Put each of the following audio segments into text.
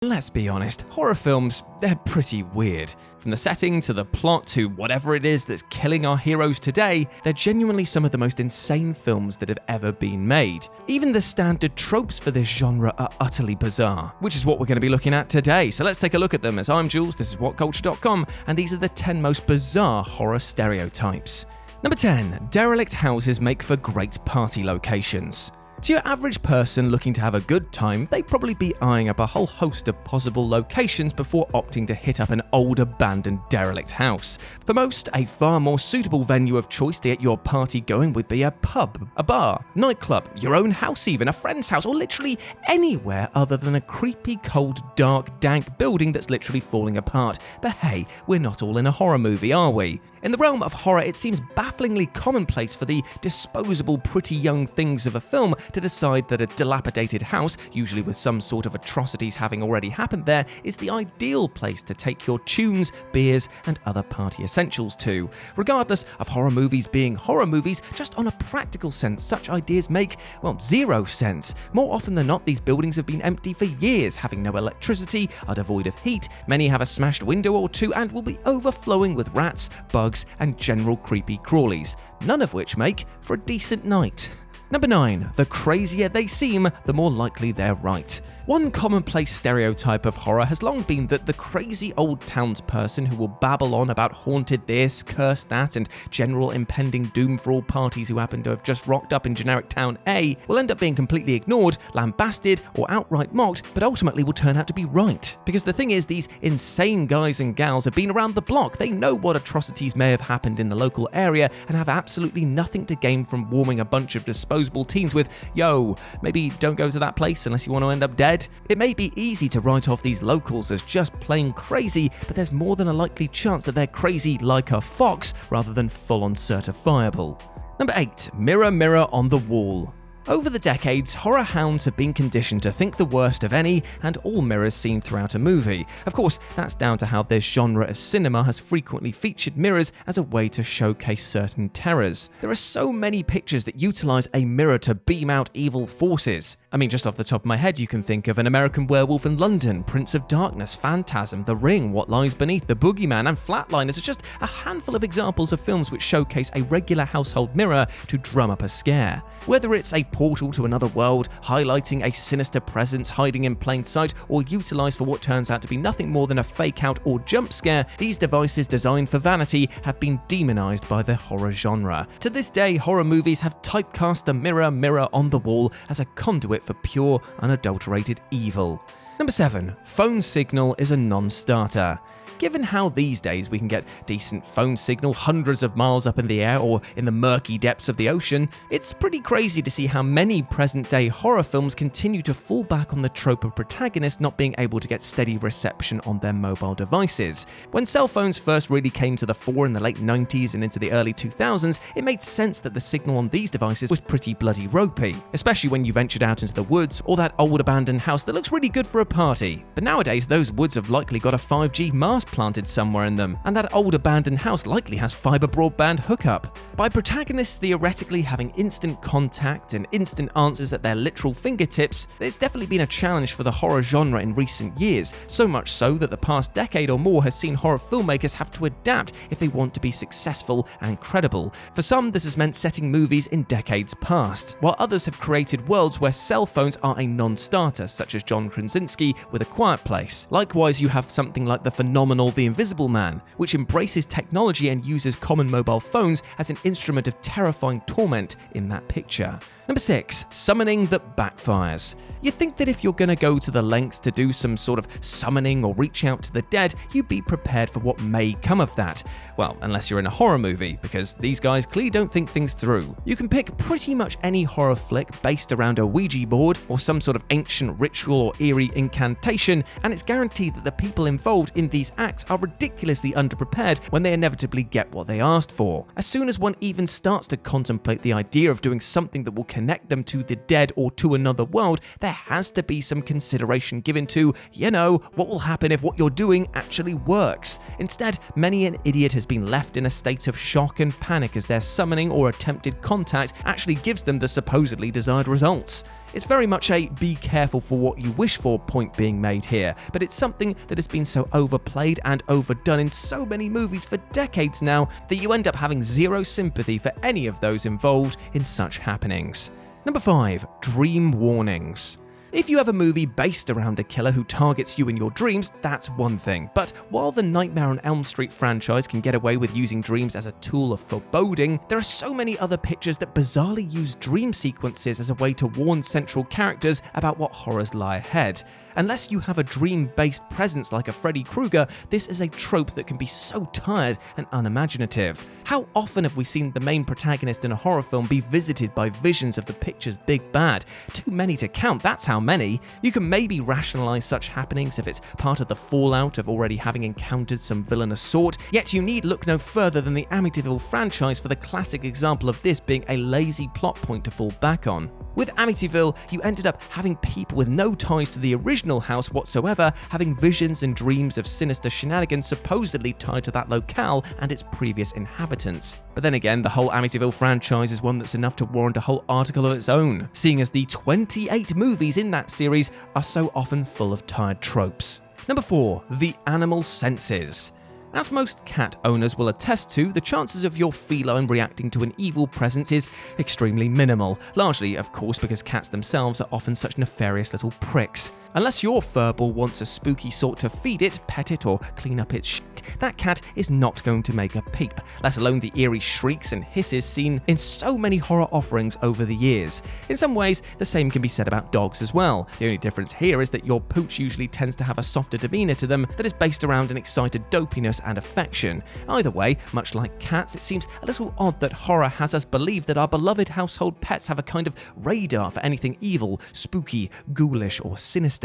Let's be honest, horror films, they're pretty weird. From the setting to the plot to whatever it is that's killing our heroes today, they're genuinely some of the most insane films that have ever been made. Even the standard tropes for this genre are utterly bizarre, which is what we're going to be looking at today. So let's take a look at them. As I'm Jules, this is WhatCulture.com, and these are the 10 most bizarre horror stereotypes. Number 10. Derelict houses make for great party locations. To your average person looking to have a good time, they'd probably be eyeing up a whole host of possible locations before opting to hit up an old abandoned derelict house. For most, a far more suitable venue of choice to get your party going would be a pub, a bar, nightclub, your own house even, a friend's house, or literally anywhere other than a creepy, cold, dark, dank building that's literally falling apart. But hey, we're not all in a horror movie, are we? In the realm of horror, it seems bafflingly commonplace for the disposable pretty young things of a film to decide that a dilapidated house, usually with some sort of atrocities having already happened there, is the ideal place to take your tunes, beers, and other party essentials to. Regardless of horror movies being horror movies, just on a practical sense, such ideas make, well, zero sense. More often than not, these buildings have been empty for years, having no electricity, are devoid of heat, many have a smashed window or two, and will be overflowing with rats, bugs, and general creepy crawlies, none of which make for a decent night. Number 9. The crazier they seem, the more likely they're right. One commonplace stereotype of horror has long been that the crazy old townsperson who will babble on about haunted this, cursed that, and general impending doom for all parties who happen to have just rocked up in generic town A will end up being completely ignored, lambasted, or outright mocked, but ultimately will turn out to be right. Because the thing is, these insane guys and gals have been around the block, they know what atrocities may have happened in the local area, and have absolutely nothing to gain from warming a bunch of disposable teens with, yo, maybe don't go to that place unless you want to end up dead. It may be easy to write off these locals as just plain crazy, but there's more than a likely chance that they're crazy like a fox rather than full-on certifiable. Number 8. Mirror, mirror on the wall. Over the decades, horror hounds have been conditioned to think the worst of any and all mirrors seen throughout a movie. Of course, that's down to how this genre of cinema has frequently featured mirrors as a way to showcase certain terrors. There are so many pictures that utilize a mirror to beam out evil forces. I mean, just off the top of my head, you can think of An American Werewolf in London, Prince of Darkness, Phantasm, The Ring, What Lies Beneath, The Boogeyman, and Flatliners are just a handful of examples of films which showcase a regular household mirror to drum up a scare. Whether it's a portal to another world, highlighting a sinister presence hiding in plain sight, or utilized for what turns out to be nothing more than a fake out or jump scare, these devices designed for vanity have been demonized by the horror genre. To this day, horror movies have typecast the mirror, mirror on the wall as a conduit for pure, unadulterated evil. Number 7. Phone signal is a non-starter. Given how these days we can get decent phone signal hundreds of miles up in the air or in the murky depths of the ocean, it's pretty crazy to see how many present-day horror films continue to fall back on the trope of protagonists not being able to get steady reception on their mobile devices. When cell phones first really came to the fore in the late 90s and into the early 2000s, it made sense that the signal on these devices was pretty bloody ropey, especially when you ventured out into the woods or that old abandoned house that looks really good for a party. But nowadays, those woods have likely got a 5G mast planted somewhere in them, and that old abandoned house likely has fiber broadband hookup. By protagonists theoretically having instant contact and instant answers at their literal fingertips, it's definitely been a challenge for the horror genre in recent years, so much so that the past decade or more has seen horror filmmakers have to adapt if they want to be successful and credible. For some, this has meant setting movies in decades past, while others have created worlds where cell phones are a non-starter, such as John Krasinski with A Quiet Place. Likewise, you have something like the phenomenal The Invisible Man, which embraces technology and uses common mobile phones as an instrument of terrifying torment in that picture. Number 6. Summoning that backfires. You'd think that if you're going to go to the lengths to do some sort of summoning or reach out to the dead, you'd be prepared for what may come of that. Well, unless you're in a horror movie, because these guys clearly don't think things through. You can pick pretty much any horror flick based around a Ouija board or some sort of ancient ritual or eerie incantation, and it's guaranteed that the people involved in these acts are ridiculously underprepared when they inevitably get what they asked for. As soon as one even starts to contemplate the idea of doing something that will connect them to the dead or to another world, there has to be some consideration given to, what will happen if what you're doing actually works. Instead, many an idiot has been left in a state of shock and panic as their summoning or attempted contact actually gives them the supposedly desired results. It's very much a be careful for what you wish for point being made here, but it's something that has been so overplayed and overdone in so many movies for decades now that you end up having zero sympathy for any of those involved in such happenings. Number 5. Dream warnings. If you have a movie based around a killer who targets you in your dreams, that's one thing. But while the Nightmare on Elm Street franchise can get away with using dreams as a tool of foreboding, there are so many other pictures that bizarrely use dream sequences as a way to warn central characters about what horrors lie ahead. Unless you have a dream-based presence like a Freddy Krueger, this is a trope that can be so tired and unimaginative. How often have we seen the main protagonist in a horror film be visited by visions of the picture's big bad? Too many to count, that's how many. You can maybe rationalize such happenings if it's part of the fallout of already having encountered some villainous sort, yet you need look no further than the Amityville franchise for the classic example of this being a lazy plot point to fall back on. With Amityville, you ended up having people with no ties to the original house whatsoever having visions and dreams of sinister shenanigans supposedly tied to that locale and its previous inhabitants. But then again, the whole Amityville franchise is one that's enough to warrant a whole article of its own, seeing as the 28 movies in that series are so often full of tired tropes. Number 4. The animal senses. As most cat owners will attest to, the chances of your feline reacting to an evil presence is extremely minimal, largely, of course, because cats themselves are often such nefarious little pricks. Unless your furball wants a spooky sort to feed it, pet it, or clean up its shit, that cat is not going to make a peep, let alone the eerie shrieks and hisses seen in so many horror offerings over the years. In some ways, the same can be said about dogs as well. The only difference here is that your pooch usually tends to have a softer demeanor to them that is based around an excited dopiness and affection. Either way, much like cats, it seems a little odd that horror has us believe that our beloved household pets have a kind of radar for anything evil, spooky, ghoulish, or sinister.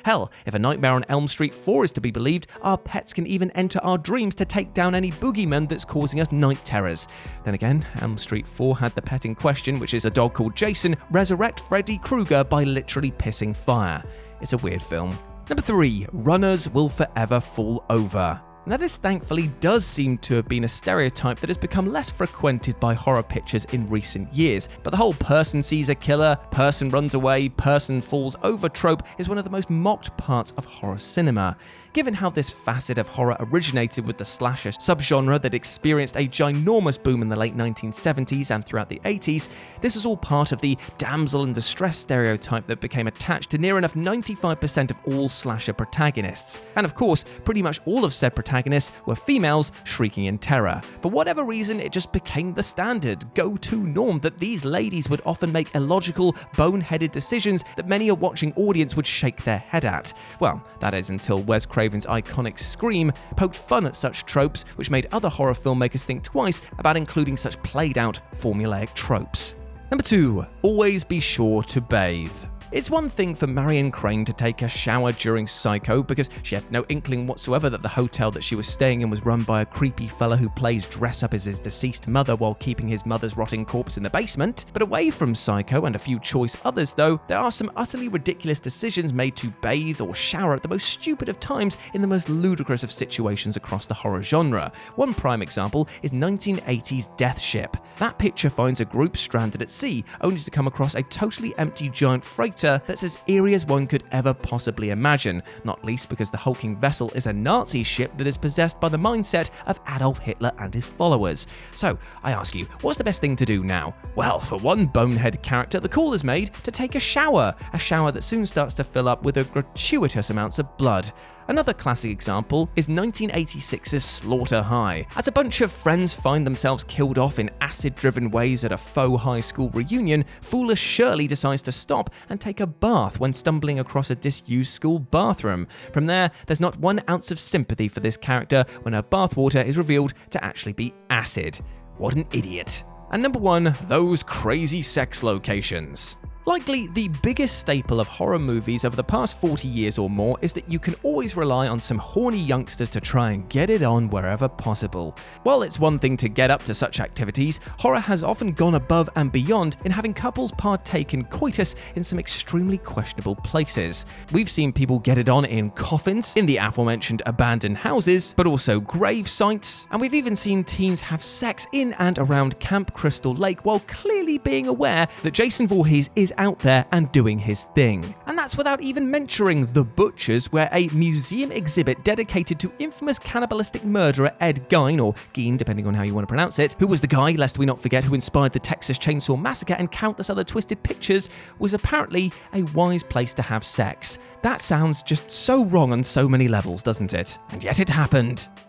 Hell, if A Nightmare on Elm Street 4 is to be believed, our pets can even enter our dreams to take down any boogeyman that's causing us night terrors. Then again, Elm Street 4 had the pet in question, which is a dog called Jason, resurrect Freddy Krueger by literally pissing fire. It's a weird film. Number 3. Runners will forever fall over. Now this thankfully does seem to have been a stereotype that has become less frequented by horror pictures in recent years, but the whole person sees a killer, person runs away, person falls over trope is one of the most mocked parts of horror cinema. Given how this facet of horror originated with the slasher subgenre that experienced a ginormous boom in the late 1970s and throughout the 80s, this was all part of the damsel in distress stereotype that became attached to near enough 95% of all slasher protagonists. And of course, pretty much all of said protagonists were females shrieking in terror. For whatever reason, it just became the standard, go-to norm that these ladies would often make illogical, boneheaded decisions that many a watching audience would shake their head at. Well, that is until Wes Craven's iconic Scream poked fun at such tropes, which made other horror filmmakers think twice about including such played-out, formulaic tropes. Number 2. Always be sure to bathe. It's one thing for Marion Crane to take a shower during Psycho because she had no inkling whatsoever that the hotel that she was staying in was run by a creepy fella who plays dress up as his deceased mother while keeping his mother's rotting corpse in the basement. But away from Psycho and a few choice others though, there are some utterly ridiculous decisions made to bathe or shower at the most stupid of times in the most ludicrous of situations across the horror genre. One prime example is 1980's Death Ship. That picture finds a group stranded at sea, only to come across a totally empty giant freighter that's as eerie as one could ever possibly imagine, not least because the hulking vessel is a Nazi ship that is possessed by the mindset of Adolf Hitler and his followers. So, I ask you, what's the best thing to do now? Well, for one bonehead character, the call is made to take a shower that soon starts to fill up with a gratuitous amounts of blood. Another classic example is 1986's Slaughter High. As a bunch of friends find themselves killed off in acid-driven ways at a faux high school reunion, foolish Shirley decides to stop and take a bath when stumbling across a disused school bathroom. From there, there's not 1 ounce of sympathy for this character when her bathwater is revealed to actually be acid. What an idiot. And number 1, those crazy sex locations. Likely the biggest staple of horror movies over the past 40 years or more is that you can always rely on some horny youngsters to try and get it on wherever possible. While it's one thing to get up to such activities, horror has often gone above and beyond in having couples partake in coitus in some extremely questionable places. We've seen people get it on in coffins, in the aforementioned abandoned houses, but also grave sites, and we've even seen teens have sex in and around Camp Crystal Lake while clearly being aware that Jason Voorhees is out there and doing his thing. And that's without even mentioning The Butchers, where a museum exhibit dedicated to infamous cannibalistic murderer Ed Gein, or Gein depending on how you want to pronounce it, who was the guy, lest we not forget, who inspired the Texas Chainsaw Massacre and countless other twisted pictures, was apparently a wise place to have sex. That sounds just so wrong on so many levels, doesn't it? And yet it happened.